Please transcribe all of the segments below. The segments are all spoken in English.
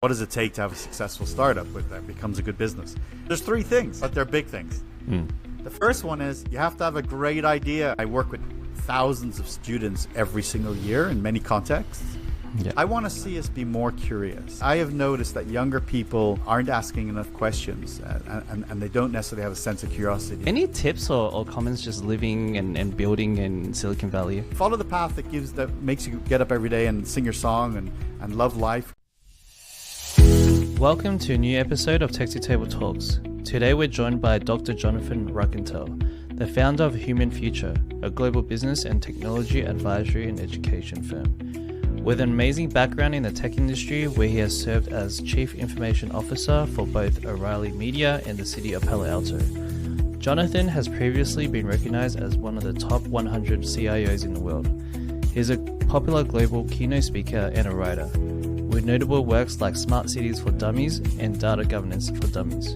What does it take to have a successful startup that becomes a good business? There's three things, but they're big things. The first one is you have to have a great idea. I work with thousands of students every single year in many contexts. Yeah. I want to see us be more curious. I have noticed that younger people aren't asking enough questions and they don't necessarily have a sense of curiosity. Any tips or comments just living and building in Silicon Valley? Follow the path that makes you get up every day and sing your song and love life. Welcome to a new episode of Tech to Table Talks. Today we're joined by Dr. Jonathan Reichental, the founder of Human Future, a global business and technology advisory and education firm. With an amazing background in the tech industry where he has served as Chief Information Officer for both O'Reilly Media and the City of Palo Alto. Jonathan has previously been recognized as one of the top 100 CIOs in the world. He's a popular global keynote speaker and a writer, with notable works like Smart Cities for Dummies and Data Governance for Dummies.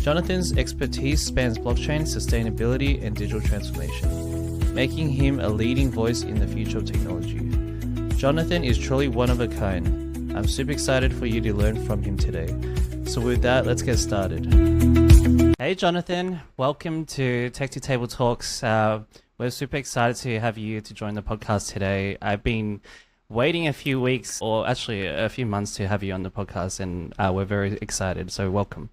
Jonathan's expertise spans blockchain, sustainability, and digital transformation, making him a leading voice in the future of technology. Jonathan is truly one of a kind. I'm super excited for you to learn from him today. So with that, let's get started. Hey Jonathan, welcome to Tech to Table Talks. We're super excited to have you to join the podcast today. I've been waiting a few weeks, or actually a few months, to have you on the podcast, and we're very excited, so welcome.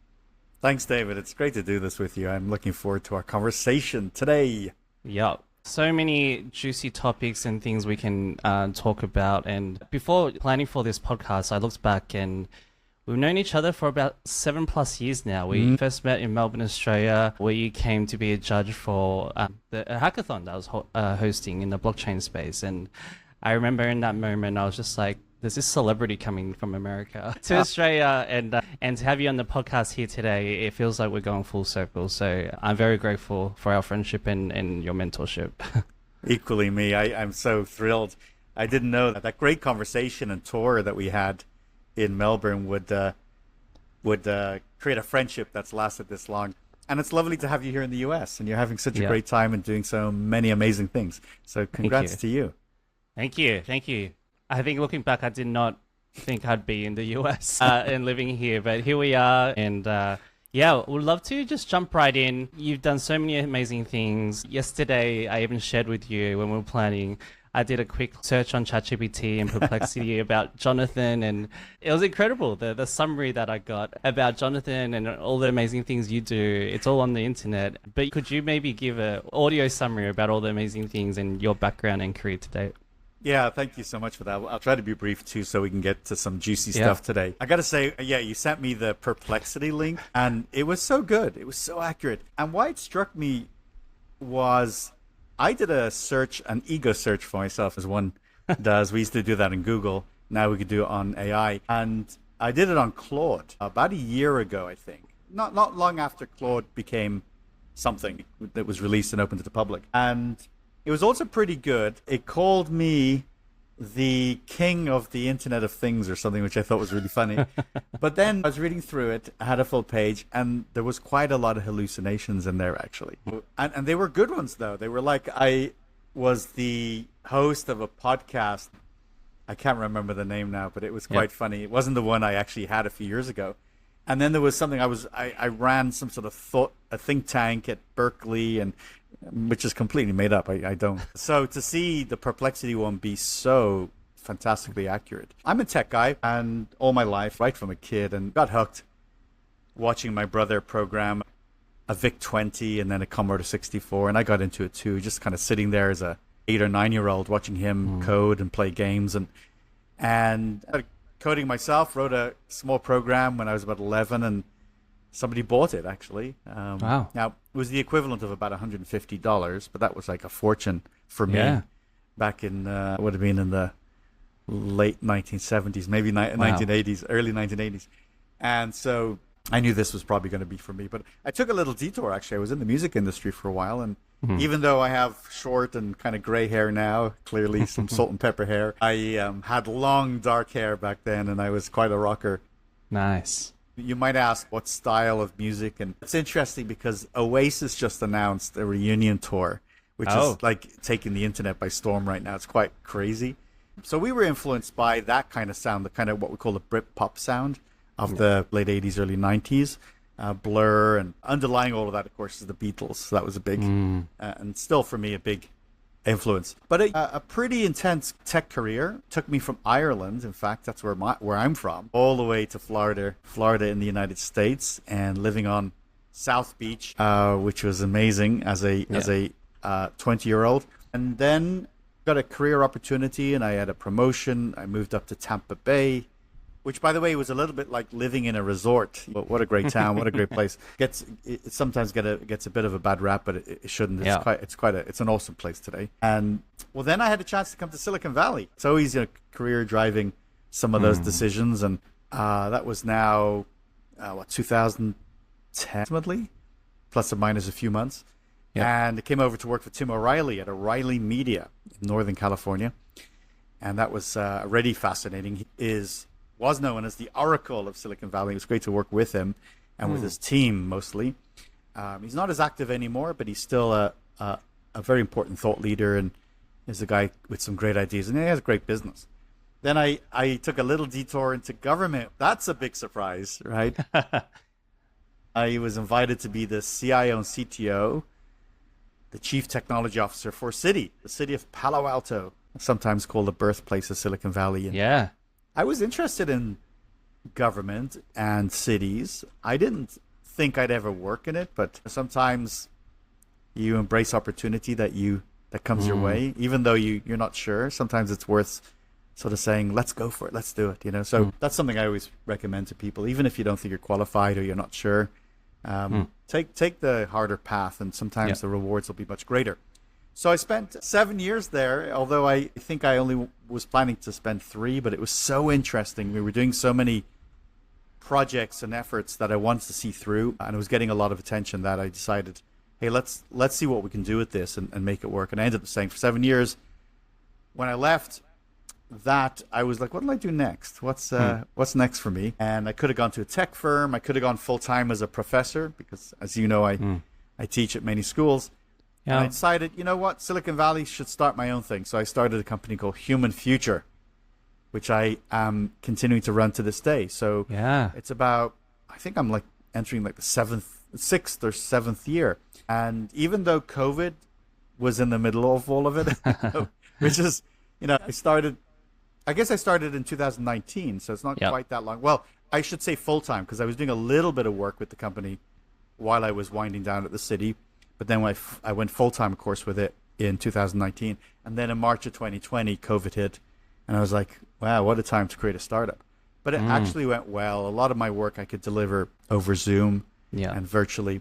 Thanks, David. It's great to do this with you. I'm looking forward to our conversation today. Yeah, so many juicy topics and things we can talk about. And before planning for this podcast, I looked back and we've known each other for about 7+ years now. We first met in Melbourne, Australia, where you came to be a judge for the hackathon that I was hosting in the blockchain space. And I remember in that moment, I was just like, there's this celebrity coming from America to Australia, and to have you on the podcast here today, it feels like we're going full circle. So I'm very grateful for our friendship and your mentorship. Equally me. I'm so thrilled. I didn't know that great conversation and tour that we had in Melbourne would create a friendship that's lasted this long. And it's lovely to have you here in the US, and you're having such a great time and doing so many amazing things. So congrats to you. Thank you. I think looking back, I did not think I'd be in the US and living here, but here we are. And yeah, we'd love to just jump right in. You've done so many amazing things. Yesterday, I even shared with you when we were planning, I did a quick search on ChatGPT and Perplexity about Jonathan, and it was incredible. The summary that I got about Jonathan and all the amazing things you do, it's all on the internet. But could you maybe give an audio summary about all the amazing things and your background and career to date? Yeah, thank you so much for that. I'll try to be brief too so we can get to some juicy stuff today. I got to say, you sent me the Perplexity link and it was so good. It was so accurate. And why it struck me was I did an ego search for myself, as one does. We used to do that in Google. Now we could do it on AI. And I did it on Claude about a year ago, I think. Not long after Claude became something that was released and open to the public. And it was also pretty good. It called me the king of the Internet of Things or something, which I thought was really funny. But then I was reading through it, I had a full page, and there was quite a lot of hallucinations in there, actually. And they were good ones, though. They were like, I was the host of a podcast. I can't remember the name now, but it was quite funny. It wasn't the one I actually had a few years ago. And then there was something I ran some sort of a think tank at Berkeley, and which is completely made up. I don't. So to see the Perplexity one be so fantastically accurate. I'm a tech guy, and all my life, right from a kid, and got hooked watching my brother program a VIC-20 and then a Commodore 64, and I got into it too, just kind of sitting there as a 8 or 9-year-old watching him code and play games, and coding myself. Wrote a small program when I was about 11, and somebody bought it, actually. Wow. Now, it was the equivalent of about $150, but that was like a fortune for me back in, would have been in the late 1970s, maybe 1980s, early 1980s. And so I knew this was probably going to be for me. But I took a little detour, actually. I was in the music industry for a while, and even though I have short and kind of gray hair now, clearly some salt and pepper hair, I had long, dark hair back then, and I was quite a rocker. Nice. You might ask what style of music, and it's interesting because Oasis just announced a reunion tour, which is like taking the internet by storm right now. It's quite crazy. So we were influenced by that kind of sound, the kind of what we call the Brit-pop sound of the late 80s, early 90s. Blur, and underlying all of that, of course, is the Beatles. So that was a big, and still for me, a big influence. But a pretty intense tech career took me from Ireland. In fact, that's where I'm from, all the way to Florida in the United States, and living on South Beach, which was amazing as a 20-year-old. And then got a career opportunity, and I had a promotion. I moved up to Tampa Bay, which, by the way, was a little bit like living in a resort. But what a great town! What a great place. It sometimes gets a bit of a bad rap, but it shouldn't. It's an awesome place today. And well, then I had a chance to come to Silicon Valley. It's always a career driving some of those decisions, and that was now 2010, ultimately, plus or minus a few months. Yeah. And I came over to work for Tim O'Reilly at O'Reilly Media in Northern California, and that was already fascinating. He was known as the Oracle of Silicon Valley. It was great to work with him and with his team mostly. He's not as active anymore, but he's still a very important thought leader, and is a guy with some great ideas, and he has a great business. Then I took a little detour into government. That's a big surprise, right? I was invited to be the CIO and CTO, the Chief Technology Officer for the City of Palo Alto, sometimes called the birthplace of Silicon Valley. And I was interested in government and cities. I didn't think I'd ever work in it, but sometimes you embrace opportunity that comes your way, even though you're not sure. Sometimes it's worth sort of saying, let's go for it, let's do it, So that's something I always recommend to people, even if you don't think you're qualified or you're not sure. Take the harder path, and sometimes the rewards will be much greater. So I spent 7 years there, although I think I only was planning to spend 3, but it was so interesting. We were doing so many projects and efforts that I wanted to see through, and it was getting a lot of attention that I decided, hey, let's see what we can do with this and make it work. And I ended up staying for 7 years. When I left that, I was like, what will I do next? What's next for me? And I could have gone to a tech firm. I could have gone full-time as a professor because, as you know, I teach at many schools. And I decided, you know what, Silicon Valley should start my own thing. So I started a company called Human Future, which I am continuing to run to this day. So it's about, I think I'm like entering like the 6th or 7th year. And even though COVID was in the middle of all of it, which is, I started in 2019, so it's not quite that long. Well, I should say full-time, because I was doing a little bit of work with the company while I was winding down at the city. But then I went full-time, of course, with it in 2019. And then in March of 2020, COVID hit. And I was like, wow, what a time to create a startup. But it actually went well. A lot of my work I could deliver over Zoom and virtually.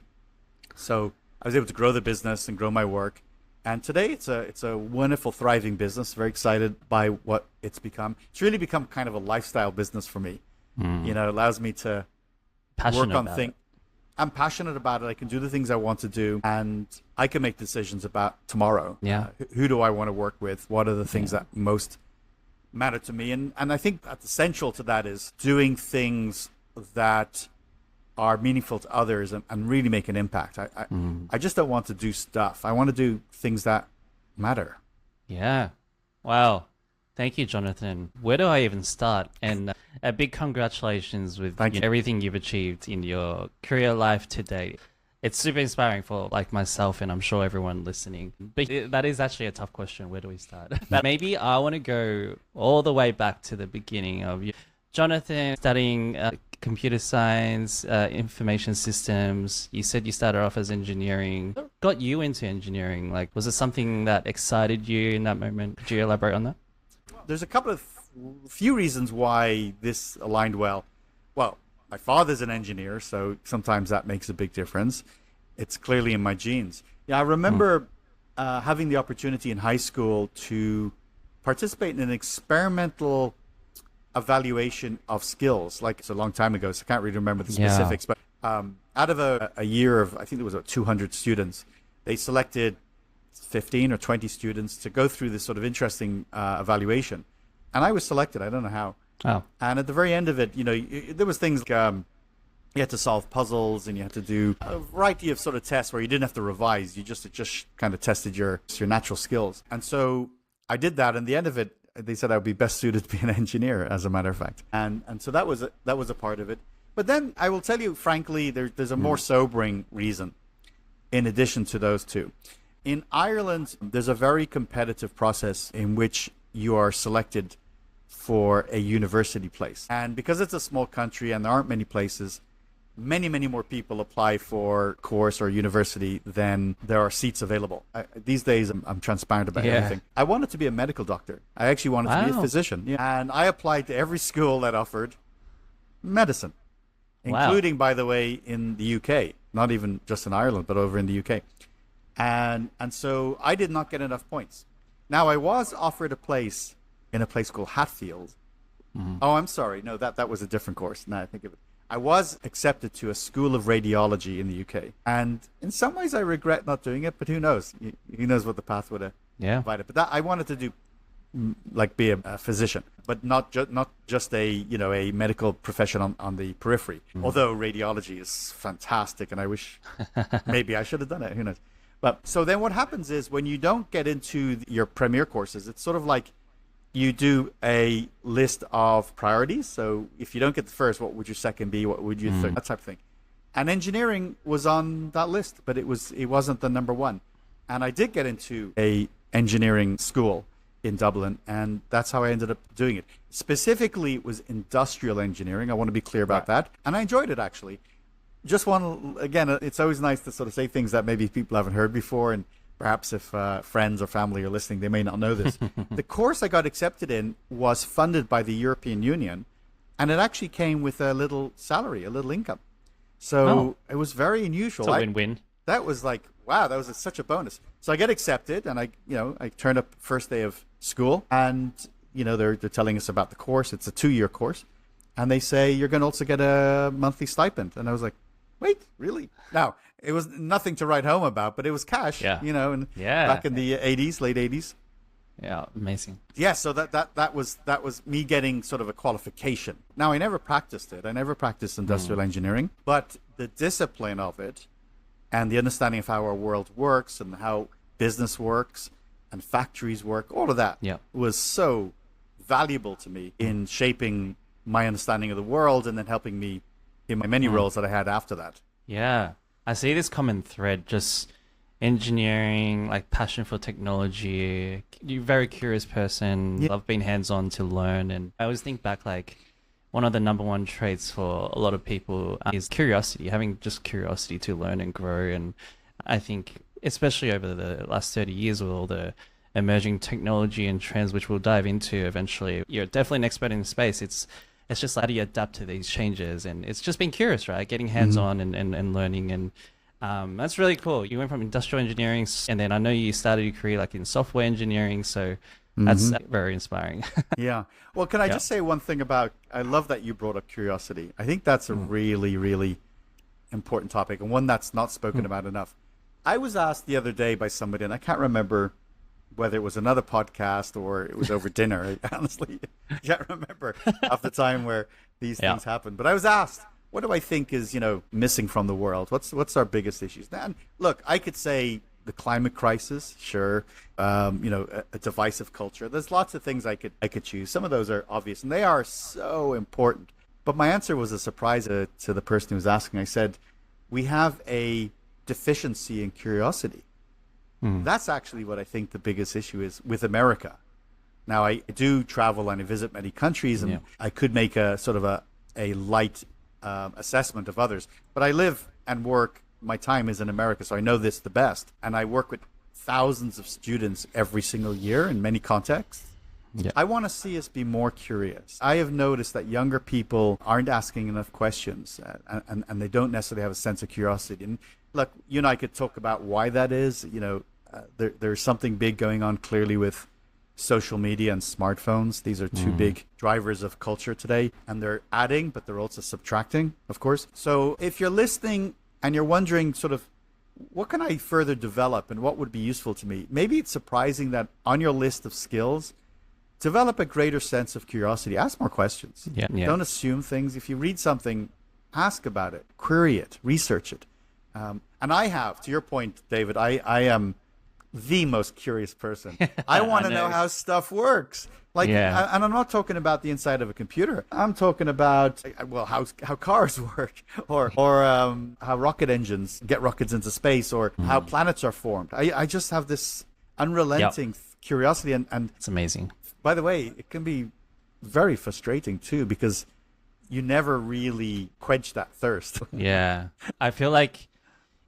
So I was able to grow the business and grow my work. And today it's a wonderful, thriving business. Very excited by what it's become. It's really become kind of a lifestyle business for me. It allows me to work on things. I'm passionate about it. I can do the things I want to do, and I can make decisions about tomorrow. Who do I want to work with? What are the things that most matter to me? And I think that essential to that is doing things that are meaningful to others and really make an impact. I just don't want to do stuff. I want to do things that matter. Yeah. Wow. Thank you, Jonathan. Where do I even start? And a big congratulations with everything you've achieved in your career life to date. It's super inspiring for like myself, and I'm sure everyone listening. But that is actually a tough question. Where do we start? But maybe I want to go all the way back to the beginning of you. Jonathan, studying computer science, information systems. You said you started off as engineering. What got you into engineering? Like, was it something that excited you in that moment? Could you elaborate on that? There's a couple of few reasons why this aligned well. Well, my father's an engineer, so sometimes that makes a big difference. It's clearly in my genes. Yeah, I remember having the opportunity in high school to participate in an experimental evaluation of skills. Like, it's a long time ago, so I can't really remember the specifics. But out of a year of, I think there was 200 students, they selected 15 or 20 students to go through this sort of interesting evaluation. And I was selected. I don't know how. Oh. And at the very end of it, there was things like you had to solve puzzles, and you had to do a variety of sort of tests where you didn't have to revise. It just kind of tested your natural skills. And so I did that. And the end of it, they said I would be best suited to be an engineer, as a matter of fact. And so that was a part of it. But then I will tell you, frankly, there's a more sobering reason in addition to those two. In Ireland, there's a very competitive process in which you are selected for a university place. And because it's a small country and there aren't many places, many more people apply for course or university than there are seats available. These days, I'm transparent about everything. I wanted to be a medical doctor. I actually wanted to be a physician. Yeah. And I applied to every school that offered medicine, including, by the way, in the UK, not even just in Ireland, but over in the UK. And so I did not get enough points. Now, I was offered a place in a place called Hatfield. Oh, I'm sorry. No, that was a different course. Now I think of it. I was accepted to a school of radiology in the UK. And in some ways, I regret not doing it, but who knows? Who knows what the path would have provided. But I wanted to do, be a physician, but not just a medical profession on the periphery. Although radiology is fantastic, and I wish maybe I should have done it. Who knows? But so then what happens is when you don't get into your premier courses, it's sort of like you do a list of priorities. So if you don't get the first, what would your second be? What would your third? That type of thing. And engineering was on that list, but it wasn't the number one. And I did get into a engineering school in Dublin, and that's how I ended up doing it. Specifically, it was industrial engineering. I want to be clear about that. And I enjoyed it, actually. Just again, it's always nice to sort of say things that maybe people haven't heard before, and perhaps if friends or family are listening, they may not know this. The course I got accepted in was funded by the European Union, and it actually came with a little salary, a little income. So it was very unusual. It's a win-win. That was like, wow, that was such a bonus. So I get accepted, and I turned up first day of school, and they're telling us about the course. It's a 2-year course, and they say you're going to also get a monthly stipend. And I was like, wait, really? Now, it was nothing to write home about, but it was cash, back in the 80s, late 80s. Yeah, amazing. Yeah, so that was me getting sort of a qualification. Now, I never practiced it. I never practiced industrial engineering, but the discipline of it and the understanding of how our world works and how business works and factories work, all of that was so valuable to me in shaping my understanding of the world and then helping me in my many roles that I had after that. Yeah, I see this common thread, just engineering, like passion for technology. You're a very curious person, love being hands-on to learn. And I always think back, like one of the number one traits for a lot of people is curiosity, having just curiosity to learn and grow. And I think especially over the last 30 years with all the emerging technology and trends, which we'll dive into eventually, you're definitely an expert in the space. It's just like, how do you adapt to these changes? And it's just being curious, right? Getting hands-on and learning. And that's really cool. You went from industrial engineering, and then I know you started your career like in software engineering. So that's very inspiring. Yeah. Well, can I just say one thing about, I love that you brought up curiosity. I think that's a really, really important topic, and one that's not spoken about enough. I was asked the other day by somebody, and I can't remember whether it was another podcast or it was over dinner. I honestly can't remember off the time where these things happen. But I was asked, what do I think is, missing from the world? What's our biggest issues? And look, I could say the climate crisis, sure. A divisive culture. There's lots of things I could choose. Some of those are obvious, and they are so important. But my answer was a surprise to the person who was asking. I said, we have a deficiency in curiosity. That's actually what I think the biggest issue is with America. Now, I do travel and I visit many countries, and I could make a sort of a light assessment of others. But I live and work, my time is in America, so I know this the best. And I work with thousands of students every single year in many contexts. I want to see us be more curious. I have noticed that younger people aren't asking enough questions, and they don't necessarily have a sense of curiosity. And look, you and I could talk about why that is. There's something big going on clearly with social media and smartphones. These are two big drivers of culture today, and they're adding, but they're also subtracting, of course. So if you're listening and you're wondering sort of, what can I further develop and what would be useful to me? Maybe it's surprising that on your list of skills, develop a greater sense of curiosity. Ask more questions. Don't assume things. If you read something, ask about it, query it, research it. And I have, to your point, David, I am the most curious person. I want to know how stuff works. Like, Yeah. and I'm not talking about the inside of a computer. I'm talking about, well, how cars work, or how rocket engines get rockets into space, or how planets are formed. I just have this unrelenting curiosity, and It's amazing. by the way, it can be very frustrating too, because you never really quench that thirst. Yeah. I feel like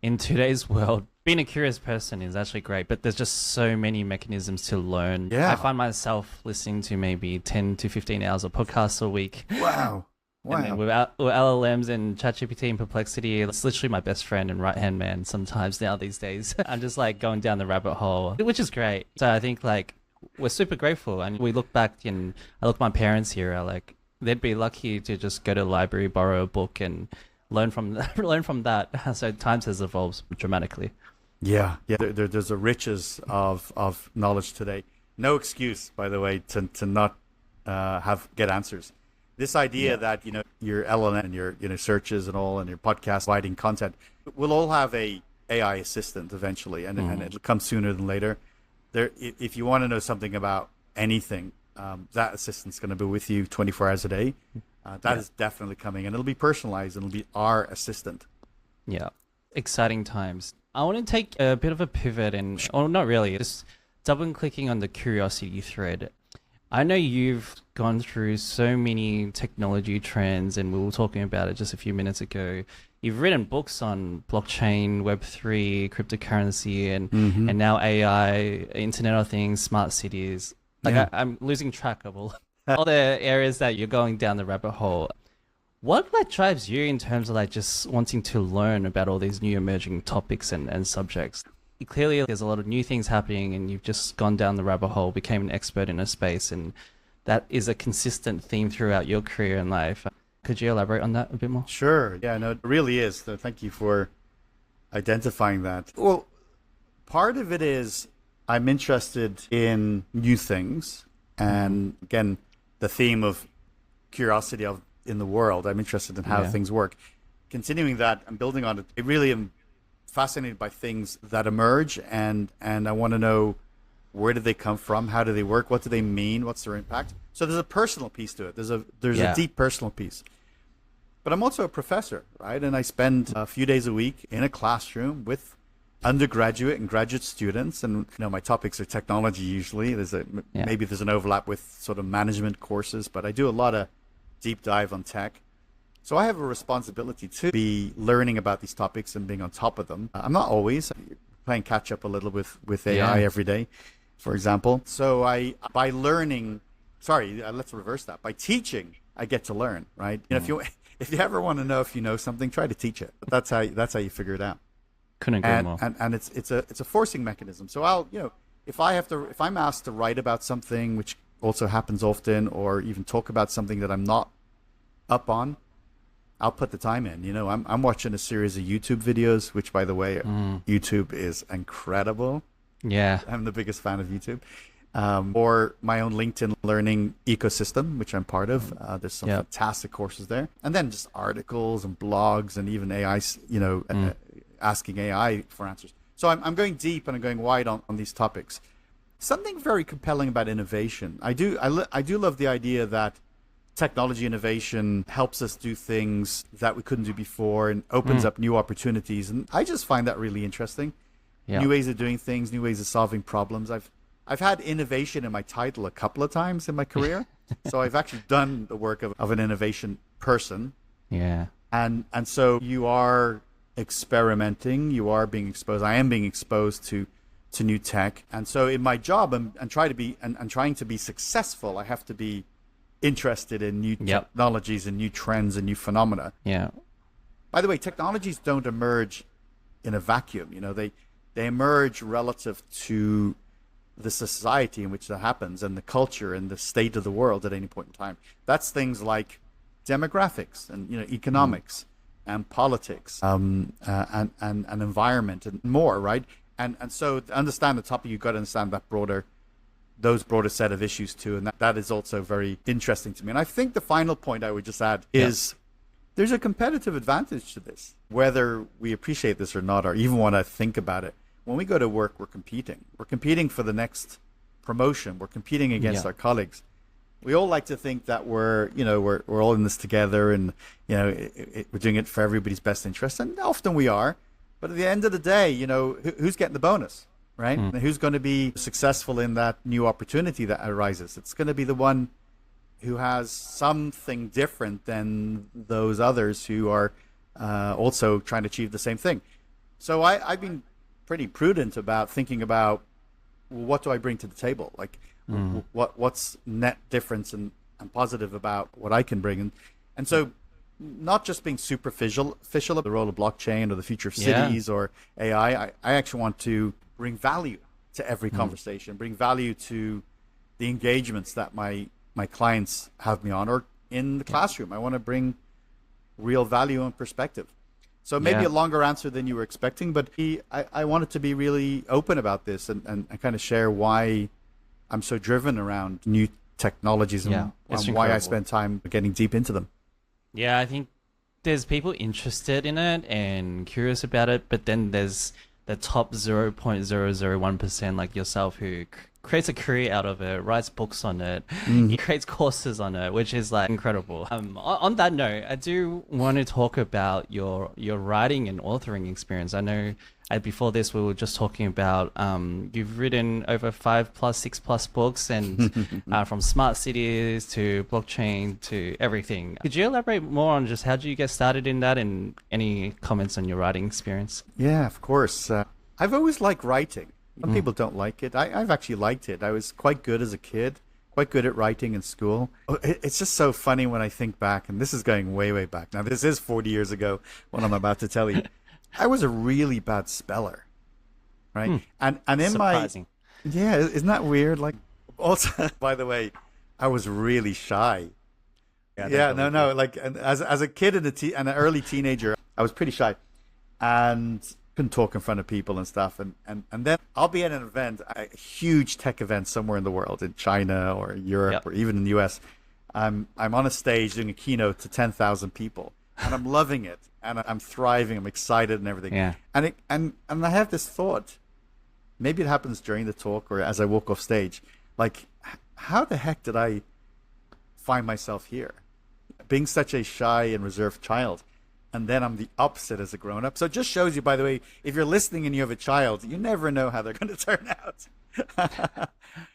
in today's world, being a curious person is actually great, but there's just so many mechanisms to learn. Yeah. I find myself listening to maybe 10 to 15 hours of podcasts a week. Wow. And then with LLMs and ChatGPT and Perplexity, it's literally my best friend and right-hand man sometimes now these days. I'm just like going down the rabbit hole, which is great. So I think like we're super grateful. And we look back and I look at my parents here, like they'd be lucky to just go to the library, borrow a book and learn from that. So times has evolved dramatically. Yeah. There's a riches of knowledge today. No excuse, by the way, to not get answers. This idea that your LLM and your searches and all and your podcast providing content will all have a AI assistant eventually, and it'll come sooner than later. If you want to know something about anything, that assistant's going to be with you 24 hours a day. That is definitely coming, and it'll be personalized, and it'll be our assistant. Yeah, exciting times. I want to take a bit of a pivot, and not really, just double-clicking on the curiosity thread. I know you've gone through so many technology trends, and we were talking about it just a few minutes ago. You've written books on blockchain, Web3, cryptocurrency, and now AI, Internet of Things, smart cities. Like I'm losing track of all the areas that you're going down the rabbit hole. What drives you in terms of just wanting to learn about all these new emerging topics and subjects? Clearly, there's a lot of new things happening, and you've just gone down the rabbit hole, became an expert in a space, and that is a consistent theme throughout your career and life. Could you elaborate on that a bit more? Sure. Yeah, no, it really is. So thank you for identifying that. Well, part of it is I'm interested in new things, and again, the theme of curiosity in the world. I'm interested in how things work. Continuing that, I'm building on it. I really am fascinated by things that emerge, and I want to know, where did they come from? How do they work? What do they mean? What's their impact? So there's a personal piece to it. There's a deep personal piece. But I'm also a professor, right? And I spend a few days a week in a classroom with undergraduate and graduate students, and my topics are technology usually. Maybe there's an overlap with sort of management courses, but I do a lot of deep dive on tech. So I have a responsibility to be learning about these topics and being on top of them. I'm not always playing catch up a little with AI every day, for example. So by learning, let's reverse that. By teaching, I get to learn, right? If you ever want to know if you know something, try to teach it. But that's how you figure it out. Couldn't agree more. And it's a forcing mechanism. So if I'm asked to write about something, which also happens often, or even talk about something that I'm not up on, I'll put the time in. I'm watching a series of YouTube videos, which, by the way, YouTube is incredible. Yeah. I'm the biggest fan of YouTube. Or my own LinkedIn learning ecosystem, which I'm part of. There's some fantastic courses there. And then just articles and blogs and even AI, asking AI for answers. So I'm going deep and I'm going wide on these topics. Something very compelling about innovation. I do love the idea that technology innovation helps us do things that we couldn't do before and opens up new opportunities. And I just find that really interesting. Yeah. New ways of doing things, new ways of solving problems. I've had innovation in my title a couple of times in my career. So I've actually done the work of an innovation person. Yeah. And so you are experimenting, you are being exposed. I am being exposed to new tech. And so in my job and trying to be successful, I have to be interested in new technologies and new trends and new phenomena. Yeah. By the way, technologies don't emerge in a vacuum. They emerge relative to the society in which that happens and the culture and the state of the world at any point in time. That's things like demographics and economics and politics and environment and more, right? And so to understand the topic, you've got to understand those broader set of issues too, and that is also very interesting to me. And I think the final point I would just add is there's a competitive advantage to this, whether we appreciate this or not, or even want to think about it. When we go to work, we're competing. We're competing for the next promotion. We're competing against our colleagues. We all like to think that we're all in this together, and we're doing it for everybody's best interest, and often we are. But at the end of the day, who's getting the bonus, right? And who's going to be successful in that new opportunity that arises? It's going to be the one who has something different than those others who are also trying to achieve the same thing. So I've been pretty prudent about thinking about, well, what do I bring to the table? Like, what's net difference and positive about what I can bring? And so not just being superficial of the role of blockchain or the future of cities or AI, I actually want to bring value to every conversation, bring value to the engagements that my clients have me on, or in the classroom. I want to bring real value and perspective. So maybe a longer answer than you were expecting, but I wanted to be really open about this and kind of share why I'm so driven around new technologies and why I spend time getting deep into them. Yeah, I think there's people interested in it and curious about it, but then there's the top 0.001% like yourself who creates a career out of it, writes books on it, he creates courses on it, which is like incredible. On that note, I do want to talk about your writing and authoring experience. I know before this we were just talking about you've written over 6+ books, and from smart cities to blockchain to everything. Could you elaborate more on just how did you get started in that, and any comments on your writing experience? Yeah, of course. I've always liked writing. Some people don't like it. I've actually liked it. I was quite good as a kid, quite good at writing in school. It's just so funny when I think back, and this is going way, way back. Now, this is 40 years ago, what I'm about to tell you. I was a really bad speller, right? And in Surprising. Isn't that weird? Like, also, by the way, I was really shy. Like, and as a kid and an early teenager, I was pretty shy. And couldn't talk in front of people and stuff, and then I'll be at an event, a huge tech event somewhere in the world, in China or Europe or even in the US. I'm on a stage doing a keynote to 10,000 people, and I'm loving it, and I'm thriving, I'm excited and everything. And I have this thought, maybe it happens during the talk or as I walk off stage, like, how the heck did I find myself here, being such a shy and reserved child? And then I'm the opposite as a grown-up. So it just shows you, by the way, if you're listening and you have a child, you never know how they're going to turn out.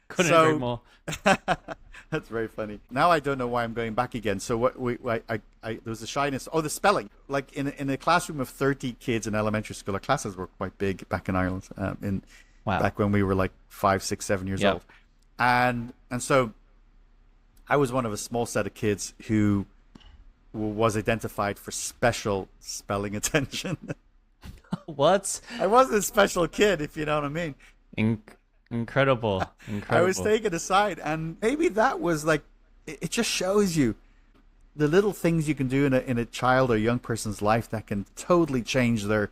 Couldn't agree more. That's very funny. Now I don't know why I'm going back again. So there was a shyness. Oh, the spelling. Like in a classroom of 30 kids in elementary school, our classes were quite big back in Ireland. Back when we were like 5, 6, 7 years old. And so I was one of a small set of kids who was identified for special spelling attention. What? I wasn't a special kid, if you know what I mean. Incredible. I was taken aside, and maybe that was like, it just shows you the little things you can do in a child or young person's life that can totally change their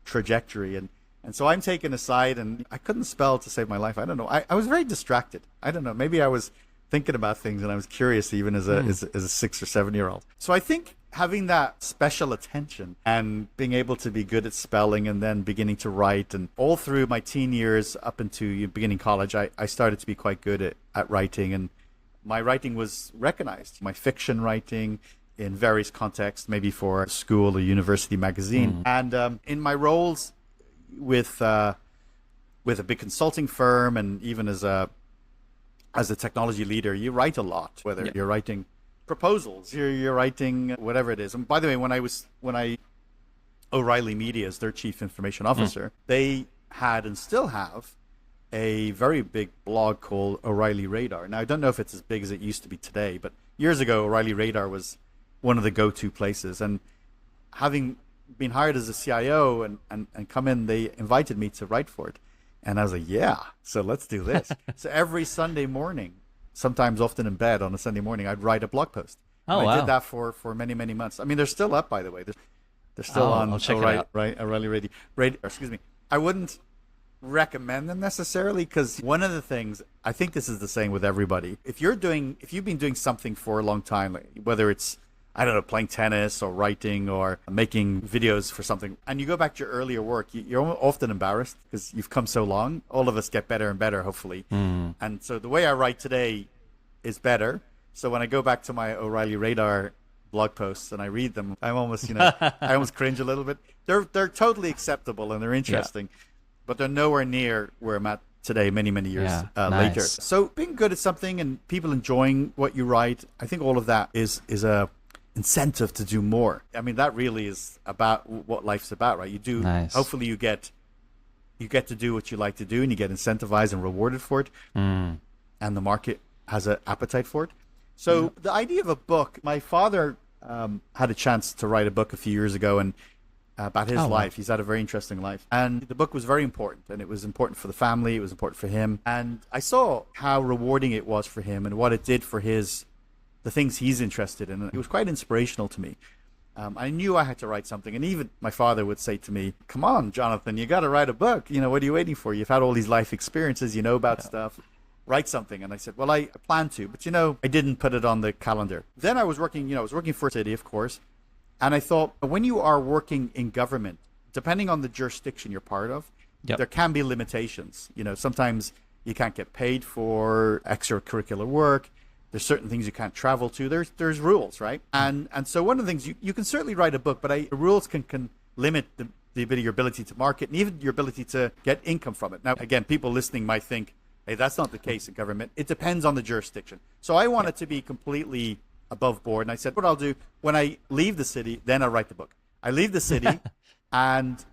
trajectory. And so I'm taken aside, and I couldn't spell to save my life. I don't know. I was very distracted. I don't know. Maybe I was thinking about things, and I was curious even as a 6 or 7 year old. So I think having that special attention and being able to be good at spelling and then beginning to write, and all through my teen years up into beginning college, I started to be quite good at writing, and my writing was recognized. My fiction writing in various contexts, maybe for school or university magazine. And in my roles with a big consulting firm, and even as a technology leader, you write a lot, whether you're writing proposals, you're writing whatever it is. And by the way, when O'Reilly Media is their chief information officer, they had and still have a very big blog called O'Reilly Radar. Now, I don't know if it's as big as it used to be today, but years ago, O'Reilly Radar was one of the go-to places. And having been hired as a CIO and come in, they invited me to write for it. And I was like, yeah, so let's do this. So every Sunday morning, sometimes often in bed on a Sunday morning, I'd write a blog post. I did that for many, many months. I mean, they're still up, by the way. They're still on O'Reilly Radio. Excuse me. I wouldn't recommend them necessarily, because one of the things, I think this is the same with everybody. If you've been doing something for a long time, like whether it's, I don't know, playing tennis or writing or making videos for something, and you go back to your earlier work, you're often embarrassed because you've come so long. All of us get better and better, hopefully. And so the way I write today is better. So when I go back to my O'Reilly Radar blog posts and I read them, I'm almost, I almost cringe a little bit. They're totally acceptable and they're interesting, but they're nowhere near where I'm at today, many years later. So being good at something and people enjoying what you write, I think all of that is a incentive to do more. I mean, that really is about what life's about, right? You do. Hopefully, you get to do what you like to do, and you get incentivized and rewarded for it, and the market has an appetite for it. So the idea of a book, my father had a chance to write a book a few years ago, and about his life. He's had a very interesting life, and the book was very important, and it was important for the family. It was important for him, and I saw how rewarding it was for him and what it did for the things he's interested in. It was quite inspirational to me. I knew I had to write something, and even my father would say to me, "Come on, Jonathan, you got to write a book. What are you waiting for? You've had all these life experiences, you know about stuff. Write something." And I said, "Well, I plan to, but I didn't put it on the calendar." Then I was working, for a city, of course, and I thought, when you are working in government, depending on the jurisdiction you're part of, there can be limitations. Sometimes you can't get paid for extracurricular work. There's certain things you can't travel to. There's rules, right? And so one of the things, you can certainly write a book, but the rules can limit your ability to market and even your ability to get income from it. Now, again, people listening might think, hey, that's not the case in government. It depends on the jurisdiction. So I want it to be completely above board. And I said, what I'll do, when I leave the city, then I'll write the book. I leave the city, and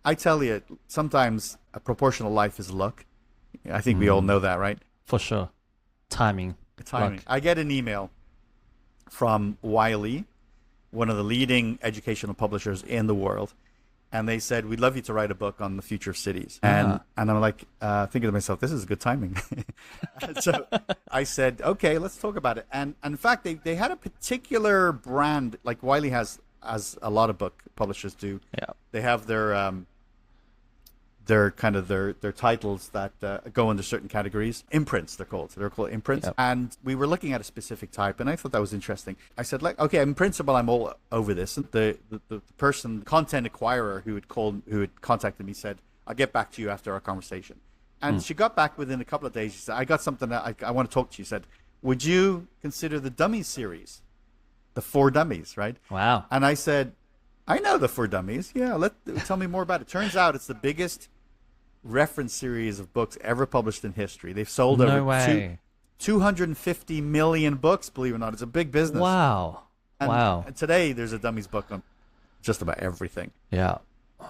I tell you, sometimes a proportional life is luck. I think we all know that, right? For sure. Timing. I get an email from Wiley, one of the leading educational publishers in the world, and they said, "We'd love you to write a book on the future of cities." And I'm like, thinking to myself, this is good timing. So I said, okay, let's talk about it. And in fact, they had a particular brand, like Wiley has, as a lot of book publishers do. They have their titles that go into certain categories. Imprints, they're called imprints. And we were looking at a specific type, and I thought that was interesting. I said, okay, in principle, I'm all over this. And the content acquirer who had contacted me said, "I'll get back to you after our conversation." And she got back within a couple of days. She said, "I got something that I want to talk to you." She said, "Would you consider the Dummies series, the 4 Dummies, right?" Wow. And I said, "I know the 4 Dummies. Yeah, tell me more about it." Turns out it's the biggest reference series of books ever published in history. They've sold over 250 million books, believe it or not. It's a big business. Wow. And today there's a Dummies book on just about everything. Yeah.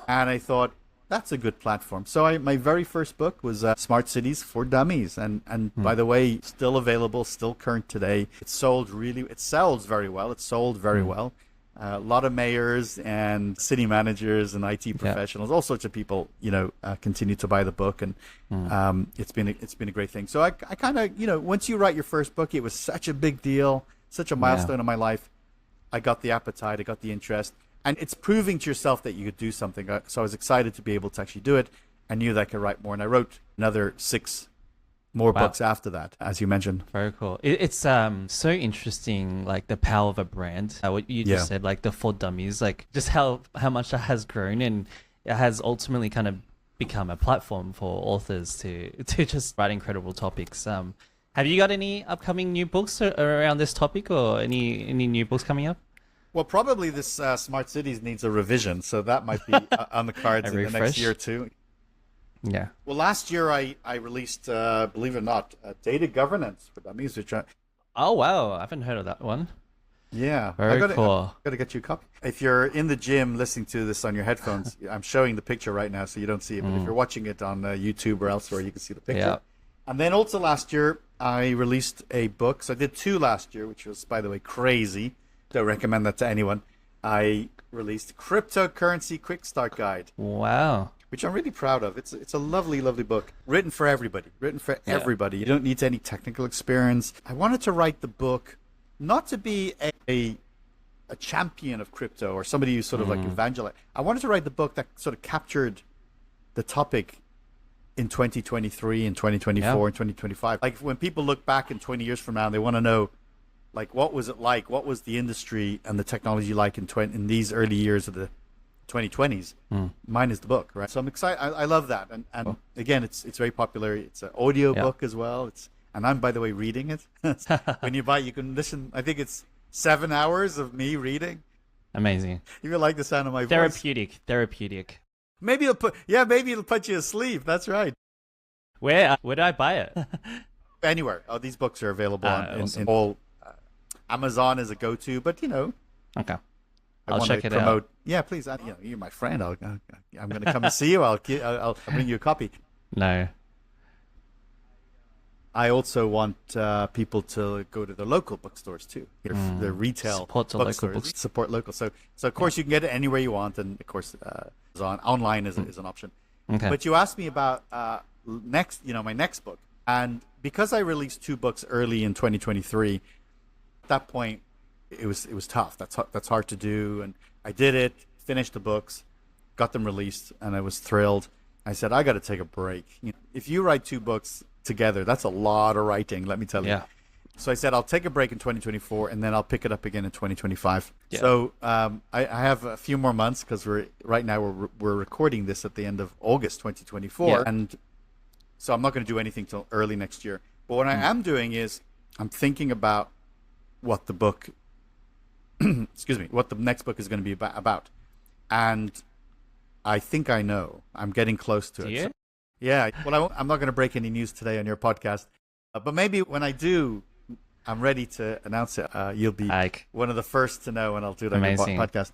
And I thought, that's a good platform. So my very first book was Smart Cities for Dummies. And by the way, still available, still current today. It sells very well. It's sold very well. A lot of mayors and city managers and IT professionals, all sorts of people, continue to buy the book, and it's been a great thing. So I kind of, once you write your first book, it was such a big deal, such a milestone in my life. I got the appetite, I got the interest, and it's proving to yourself that you could do something. So I was excited to be able to actually do it. I knew that I could write more, and I wrote another 6 more books after that, as you mentioned. Very cool. It's so interesting, like the power of a brand. What you just said, like the 4 Dummies, like just how much that has grown, and it has ultimately kind of become a platform for authors to just write incredible topics. Have you got any upcoming new books around this topic, or any new books coming up? Well, probably this Smart Cities needs a revision, so that might be on the cards in the next year or two. Yeah. Well, last year I released, believe it or not, Data Governance for Dummies. Oh, wow. I haven't heard of that one. Yeah. Very cool. I got to get you a copy. If you're in the gym listening to this on your headphones, I'm showing the picture right now so you don't see it. But if you're watching it on YouTube or elsewhere, you can see the picture. Yeah. And then also last year, I released a book. So I did 2 last year, which was, by the way, crazy. Don't recommend that to anyone. I released Cryptocurrency Quick Start Guide. Wow. Which I'm really proud of. It's a lovely, lovely book. Written for everybody. You don't need any technical experience. I wanted to write the book not to be a champion of crypto or somebody who's sort of like evangelize. I wanted to write the book that sort of captured the topic in 2023 and 2024 and 2025. Like when people look back in 20 years from now, they want to know, like, what was it like? What was the industry and the technology like in these early years of the 2020s? Mine is the book, right? So I'm excited. I love that, and again, it's very popular. It's an audio book as well. And I'm, by the way, reading it. When you buy it, you can listen. I think it's 7 hours of me reading. Amazing. You will like the sound of my voice. Therapeutic. Maybe it'll put you asleep. That's right. Where do I buy it? Anywhere. Oh, these books are available Awesome. in all. Amazon is a go-to, but Okay. I I'll want check to it promote. out. Yeah, please. You're my friend. I'm going to come and see you. I'll bring you a copy. No. I also want people to go to the local bookstores too. The retail Support the local bookstores. books. Support local. So of course you can get it anywhere you want, and of course online is an option. Okay. But you asked me about my next book, and because I released 2 books early in 2023, at that point it was tough. That's hard to do, and I did it. Finished the books, got them released, and I was thrilled. I said I got to take a break. If you write 2 books together, that's a lot of writing, let me tell you. Yeah. So I said I'll take a break in 2024, and then I'll pick it up again in 2025. Yeah. So I have a few more months, because we're recording this at the end of August 2024, Yeah. and so I'm not going to do anything till early next year. But what I am doing is I'm thinking about what the book, what the next book is going to be about, and I think I know. I'm getting close to it. you? So, yeah. Well, I'm not going to break any news today on your podcast, but maybe when I do, I'm ready to announce it. You'll be one of the first to know, and I'll do it on your podcast.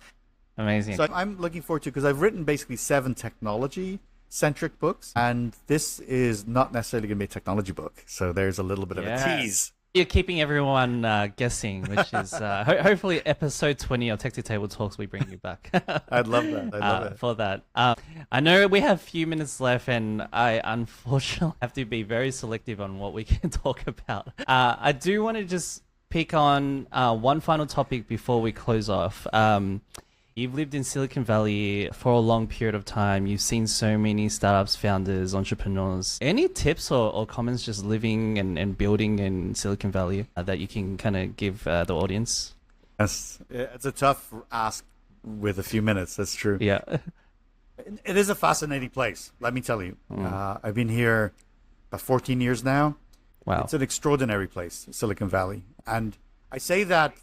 Amazing. So I'm looking forward to it, because I've written basically 7 technology-centric books, and this is not necessarily going to be a technology book. So there's a little bit of a tease. You're keeping everyone guessing, which is hopefully episode 20 of Tech Table Talks, we bring you back. I'd love that. I'd love it. For that. I know we have a few minutes left, and I unfortunately have to be very selective on what we can talk about. I do want to just pick on one final topic before we close off. You've lived in Silicon Valley for a long period of time. You've seen so many startups, founders, entrepreneurs. Any tips or comments just living and building in Silicon Valley that you can kind of give the audience? Yes, it's a tough ask with a few minutes. That's true. Yeah. It is a fascinating place, let me tell you. I've been here about 14 years now. Wow. It's an extraordinary place, Silicon Valley. And I say that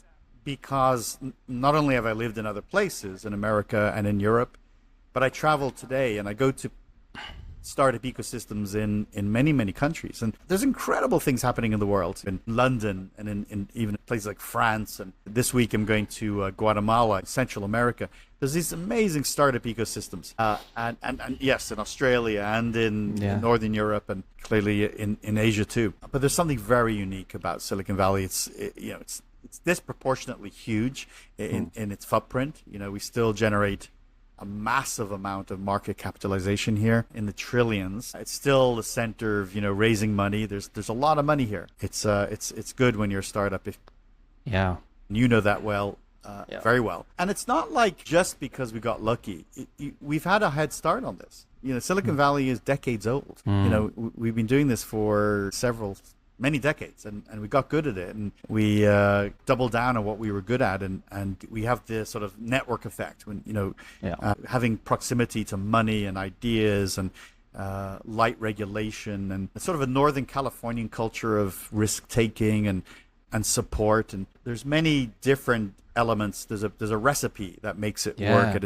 because not only have I lived in other places in America and in Europe, but I travel today and I go to startup ecosystems in many, many countries. And there's incredible things happening in the world, in London and in even places like France. And this week I'm going to Guatemala, Central America. There's these amazing startup ecosystems. And yes, in Australia and in Northern Europe, and clearly in Asia too. But there's something very unique about Silicon Valley. It's disproportionately huge in its footprint. We still generate a massive amount of market capitalization here in the trillions. It's still the center of raising money. There's a lot of money here. It's good when you're a startup. You know that very well. And it's not like just because we got lucky. We've had a head start on this. Silicon Valley is decades old. We've been doing this for many decades, and we got good at it, and we doubled down on what we were good at, and we have this sort of network effect when having proximity to money and ideas and light regulation, and sort of a Northern Californian culture of risk taking and support. And there's many different elements. There's a recipe that makes it work, and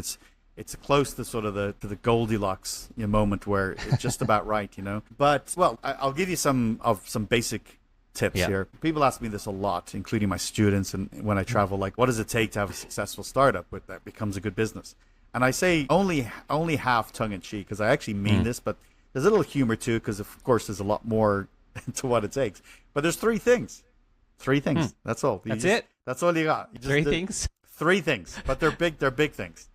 it's close to sort of the Goldilocks moment where it's just about right, But I'll give you some basic tips here. People ask me this a lot, including my students, and when I travel, like, what does it take to have a successful startup that becomes a good business? And I say only half tongue in cheek, because I actually mean this, but there's a little humor too, because of course there's a lot more to what it takes. But there's 3 things. 3 things. That's all. That's all you got. 3 things. 3 things, but they're big. They're big things.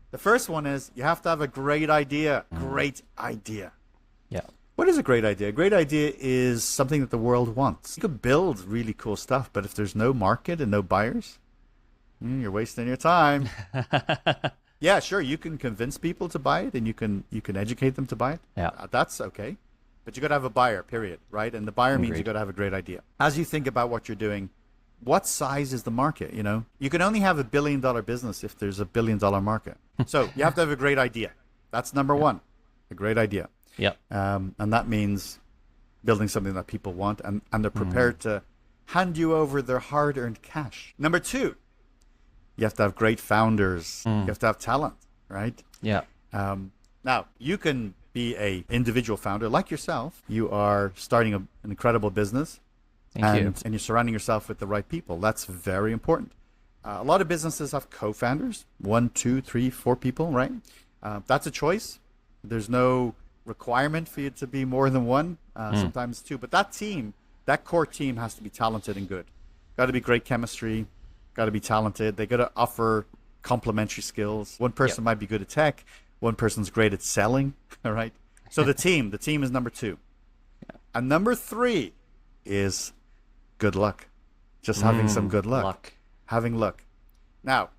The first one is you have to have a great idea. Great idea. Yeah. What is a great idea? A great idea is something that the world wants. You could build really cool stuff, but if there's no market and no buyers, you're wasting your time. Yeah, sure, you can convince people to buy it, and you can educate them to buy it. Yeah. That's okay. But you got to have a buyer, period, right? And the buyer means you got to have a great idea. As you think about what you're doing, what size is the market? You can only have $1 billion business if there's $1 billion market. So you have to have a great idea. That's number one, a great idea. Yeah. And that means building something that people want, and they're prepared to hand you over their hard-earned cash. Number two, you have to have great founders. You have to have talent, right? Yeah. Now, you can be a individual founder like yourself. You are starting an incredible business, and you're surrounding yourself with the right people. That's very important. A lot of businesses have co-founders, 1, 2, 3, 4 people, right? That's a choice. There's no requirement for you to be more than one, sometimes two. But that team, that core team has to be talented and good. Got to be great chemistry, got to be talented. They got to offer complementary skills. One person might be good at tech. One person's great at selling, all right? So the team is number 2. And number 3 is good luck. Just having some good luck. Having luck. Now,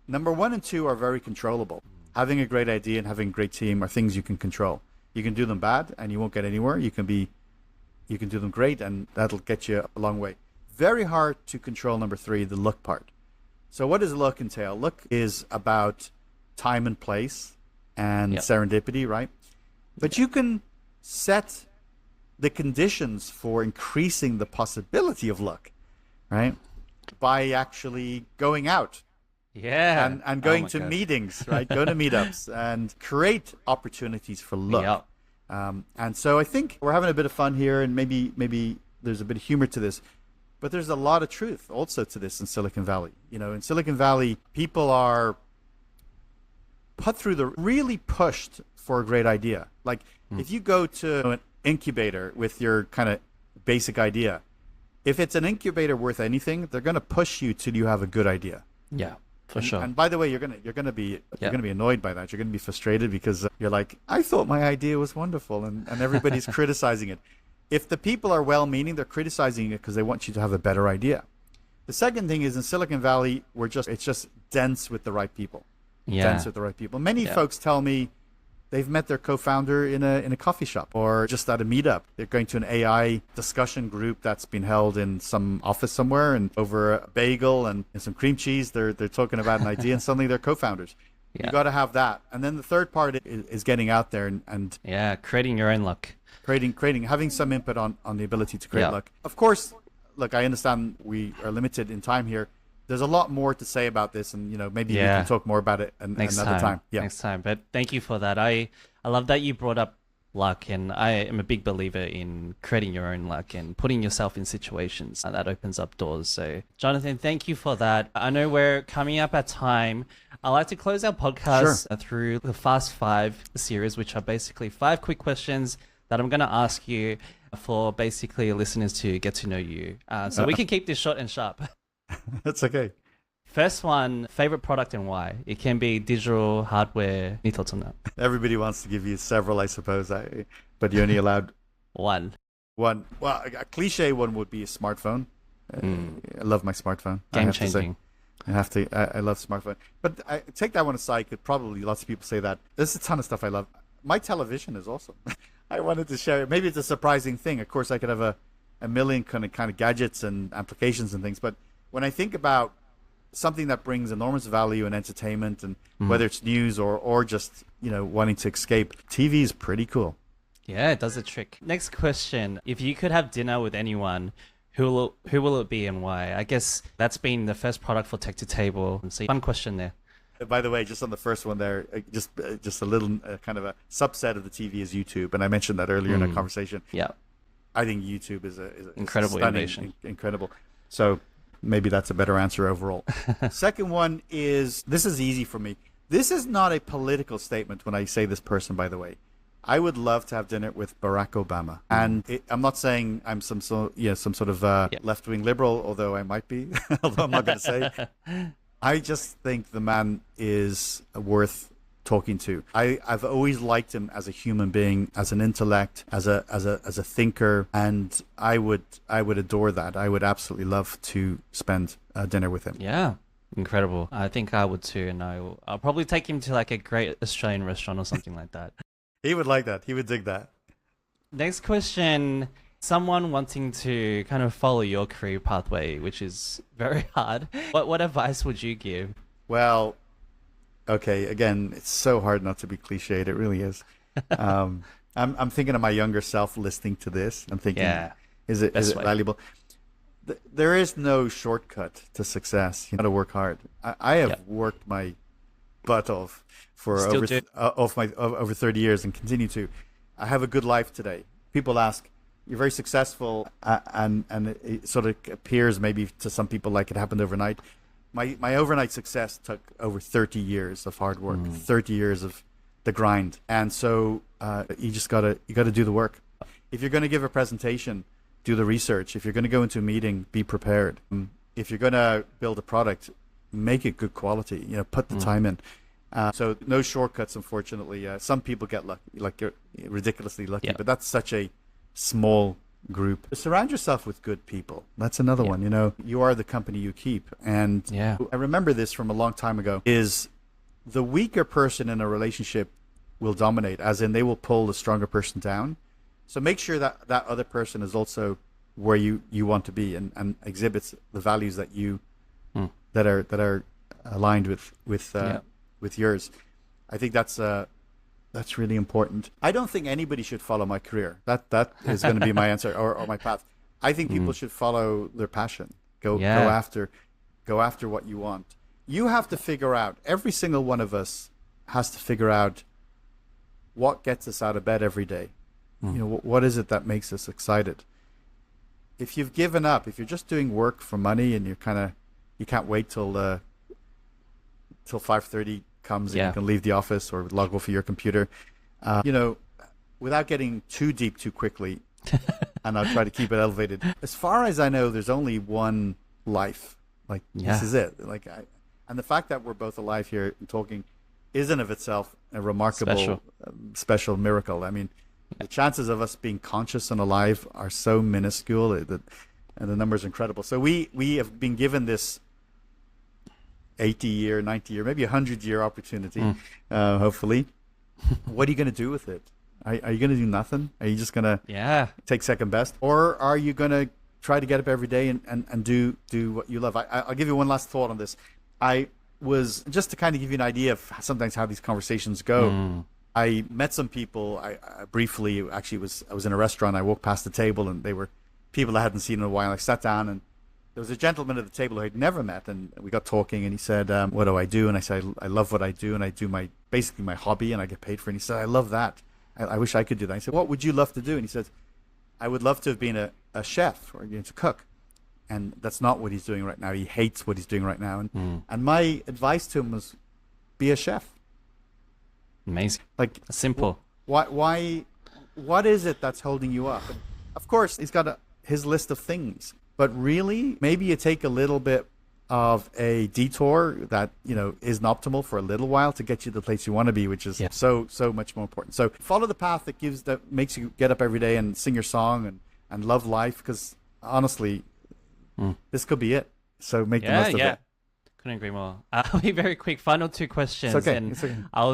number 1 and 2 are very controllable. Having a great idea and having a great team are things you can control. You can do them bad and you won't get anywhere. You can do them great and that'll get you a long way. Very hard to control number 3, the luck part. So what does luck entail? Luck is about time and place and serendipity, right? But you can set the conditions for increasing the possibility of luck, right? By actually going out. Yeah. And going to meetings, right? Go to meetups and create opportunities for luck. And so I think we're having a bit of fun here, and maybe there's a bit of humor to this, but there's a lot of truth also to this in Silicon Valley. You know, in Silicon Valley, people are really pushed for a great idea. Like if you go to an incubator with your kind of basic idea, if it's an incubator worth anything, they're going to push you till you have a good idea. Yeah, for sure. And by the way, you're gonna be annoyed by that. You're gonna be frustrated because you're like, I thought my idea was wonderful, and everybody's criticizing it. If the people are well-meaning, they're criticizing it because they want you to have a better idea. The second thing is in Silicon Valley, it's just dense with the right people. Dense with the right people. Many folks tell me they've met their co-founder in a coffee shop or just at a meetup. They're going to an AI discussion group that's been held in some office somewhere, and over a bagel and some cream cheese, they're talking about an idea, and suddenly they're co-founders. You got to have that. And then the third part is getting out there and creating your own luck. Having some input on the ability to create luck. Of course, look, I understand we are limited in time here. There's a lot more to say about this, and maybe we can talk more about it another time. Next time. But thank you for that. I love that you brought up luck, and I am a big believer in creating your own luck and putting yourself in situations that opens up doors. So, Jonathan, thank you for that. I know we're coming up at time. I like to close our podcast through the Fast 5 series, which are basically 5 quick questions that I'm going to ask you for basically listeners to get to know you. So we can keep this short and sharp. That's okay. First one, favorite product and why? It can be digital, hardware. Any thoughts on that? Everybody wants to give you several, I suppose, but you're only allowed one. Well, a cliche one would be a smartphone. I love my smartphone. Game changing. I love smartphone. But I take that one aside, because probably lots of people say that. There's a ton of stuff I love. My television is awesome. I wanted to share it. Maybe it's a surprising thing. Of course, I could have a million kind of gadgets and applications and things, but when I think about something that brings enormous value and entertainment, and whether it's news or just wanting to escape, TV is pretty cool. Yeah, it does the trick. Next question: if you could have dinner with anyone, who will it be and why? I guess that's been the first product for Tech to Table. So fun question there. By the way, just on the first one there, just a little kind of a subset of the TV is YouTube, and I mentioned that earlier in our conversation. Yeah, I think YouTube is incredible innovation. Incredible. So maybe that's a better answer overall. Second one is, this is easy for me. This is not a political statement when I say this person, by the way. I would love to have dinner with Barack Obama. And I'm not saying I'm some sort of left-wing liberal, although I might be, although I'm not going to say. I just think the man is worth talking to. I've always liked him as a human being, as an intellect, as a thinker, and I would adore that. I would absolutely love to spend dinner with him. Yeah, incredible. I think I would too, and I'll probably take him to like a great Australian restaurant or something like that. He would like that. He would dig that. Next question. Someone wanting to kind of follow your career pathway, which is very hard. What advice would you give? Well, okay, again, it's so hard not to be cliched. It really is. I'm thinking of my younger self listening to this. I'm thinking, Yeah. is it Best way. valuable? There is no shortcut to success. You got to work hard. I have worked my butt off for Still do. over 30 years and continue to. I have a good life today. People ask, you're very successful, and it sort of appears maybe to some people like it happened overnight. My overnight success took over 30 years of hard work, 30 years of the grind. And so you gotta do the work. If you're going to give a presentation, do the research. If you're going to go into a meeting, be prepared. If you're going to build a product, make it good quality. Put the time in. So no shortcuts, unfortunately. Some people get lucky, like you're ridiculously lucky, but that's such a small group. Surround yourself with good people. That's another one. You are the company you keep. And I remember this from a long time ago, is the weaker person in a relationship will dominate, as in they will pull the stronger person down. So make sure that that other person is also where you want to be and exhibits the values that you that are aligned with yours. I think that's really important. I don't think anybody should follow my career. That is going to be my answer or my path. I think people should follow their passion. Go after what you want. You have to figure out. Every single one of us has to figure out what gets us out of bed every day. What is it that makes us excited? If you've given up, if you're just doing work for money and you can't wait till 5:30 comes and you can leave the office or log off of your computer, without getting too deep too quickly, and I'll try to keep it elevated. As far as I know, there's only one life. This is it. And the fact that we're both alive here and talking is in of itself a remarkable, special miracle. I mean, the chances of us being conscious and alive are so minuscule and the number is incredible. So we have been given this 80-year, 90-year, maybe 100-year opportunity, hopefully. What are you going to do with it? Are you going to do nothing? Are you just going to take second best? Or are you going to try to get up every day and do what you love? I'll give you one last thought on this. I was, just to kind of give you an idea of sometimes how these conversations go, I met some people. I briefly, actually, I was in a restaurant. I walked past the table, and they were people I hadn't seen in a while. I sat down, and there was a gentleman at the table who I'd never met, and we got talking. And he said, "What do I do?" And I said, "I love what I do, and I do basically my hobby, and I get paid for it." And he said, "I love that. I wish I could do that." I said, "What would you love to do?" And he said, "I would love to have been a chef or to cook." And that's not what he's doing right now. He hates what he's doing right now. And my advice to him was, be a chef. Amazing. Simple. Why? What is it that's holding you up? And of course, he's got his list of things. But really, maybe you take a little bit of a detour that isn't optimal for a little while to get you to the place you want to be, which is so much more important. So follow the path that makes you get up every day and sing your song and love life. Because honestly, this could be it. So make the most of it. Couldn't agree more. I'll be very quick. Final two questions. It's okay. And it's okay. I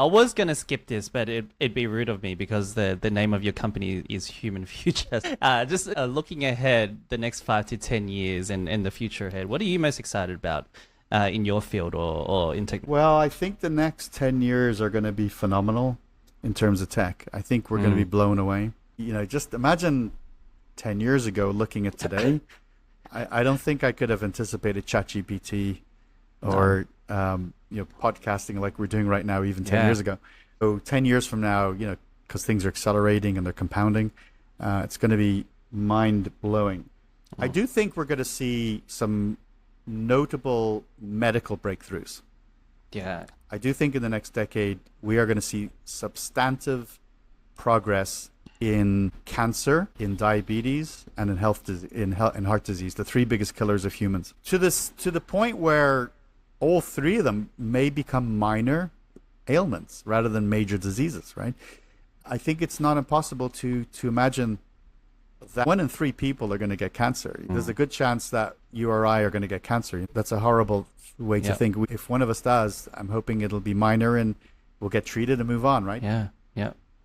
was gonna skip this, but it'd be rude of me because the name of your company is Human Futures. Just looking ahead, the next 5 to 10 years and the future ahead. What are you most excited about in your field or in tech? Well, I think the next 10 years are going to be phenomenal in terms of tech. I think we're going to be blown away. Just imagine 10 years ago looking at today. I don't think I could have anticipated ChatGPT or podcasting like we're doing right now even 10 years ago. So 10 years from now, because things are accelerating and they're compounding, it's going to be mind-blowing. I do think we're going to see some notable medical breakthroughs. Yeah. I do think in the next decade, we are going to see substantive progress in cancer, in diabetes, and in heart disease, the three biggest killers of humans. To the point where all three of them may become minor ailments rather than major diseases, right? I think it's not impossible to imagine that 1 in 3 people are going to get cancer. There's a good chance that you or I are going to get cancer. That's a horrible way to think. If one of us does, I'm hoping it'll be minor and we'll get treated and move on, right? Yeah.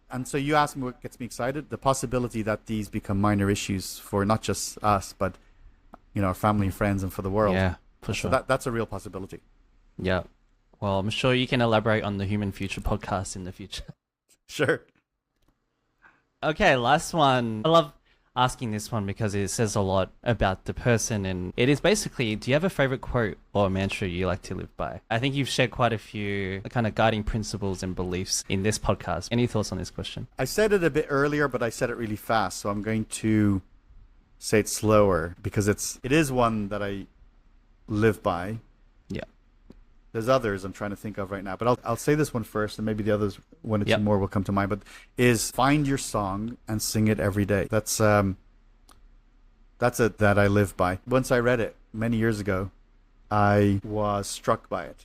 And so you asked me what gets me excited. The possibility that these become minor issues for not just us, but our family and friends and for the world. Yeah, for sure. So that's a real possibility. Yeah. Well, I'm sure you can elaborate on the Human Future podcast in the future. Sure. Okay, last one. I love asking this one because it says a lot about the person, and it is basically, do you have a favorite quote or mantra you like to live by? I think you've shared quite a few kind of guiding principles and beliefs in this podcast. Any thoughts on this question? I said it a bit earlier, but I said it really fast, so I'm going to say it slower because it is one that I live by. Yeah. There's others I'm trying to think of right now, but I'll say this one first, and maybe the others, one or two more, will come to mind. But is find your song and sing it every day. That's it that I live by. Once I read it many years ago, I was struck by it,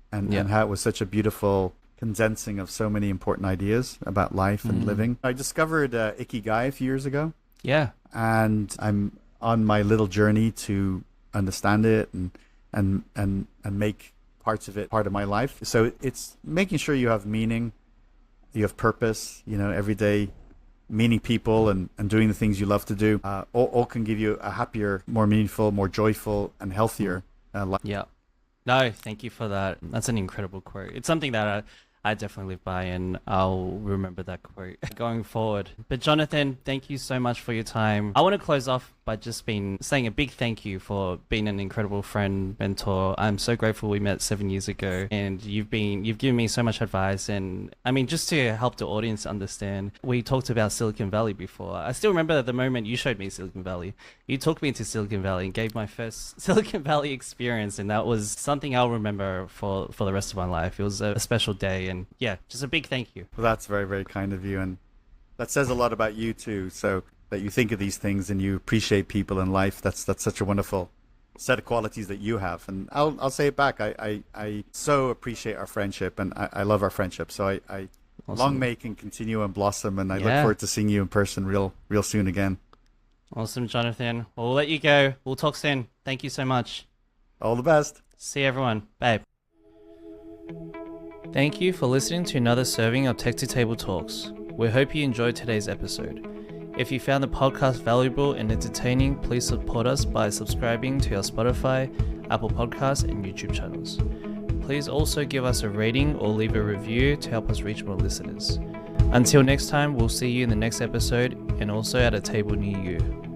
and how it was such a beautiful condensing of so many important ideas about life and living. I discovered Ikigai a few years ago. Yeah. And I'm on my little journey to understand it and make parts of it part of my life. So it's making sure you have meaning, you have purpose, every day, meeting people and doing the things you love to do. All can give you a happier, more meaningful, more joyful and healthier life. Yeah. No, thank you for that. That's an incredible quote. It's something that I definitely live by, and I'll remember that quote going forward. But Jonathan, thank you so much for your time. I want to close off by just saying a big thank you for being an incredible friend, mentor. I'm so grateful we met 7 years ago, and you've given me so much advice. And I mean, just to help the audience understand, we talked about Silicon Valley before. I still remember the moment you showed me Silicon Valley. You took me into Silicon Valley and gave my first Silicon Valley experience, and that was something I'll remember for the rest of my life. It was a special day, and yeah, just a big thank you. Well, that's very, very kind of you, and that says a lot about you too. So that you think of these things and you appreciate people in life, that's such a wonderful set of qualities that you have. And I'll say it back. I so appreciate our friendship, and I love our friendship. So I Awesome. Long may it can continue and blossom, and I look forward to seeing you in person real soon again. Awesome, Jonathan. We'll let you go. We'll talk soon. Thank you so much. All the best. See everyone. Bye. Thank you for listening to another serving of Tech to Table Talks. We hope you enjoyed today's episode. If you found the podcast valuable and entertaining, please support us by subscribing to our Spotify, Apple Podcasts, and YouTube channels. Please also give us a rating or leave a review to help us reach more listeners. Until next time, we'll see you in the next episode and also at a table near you.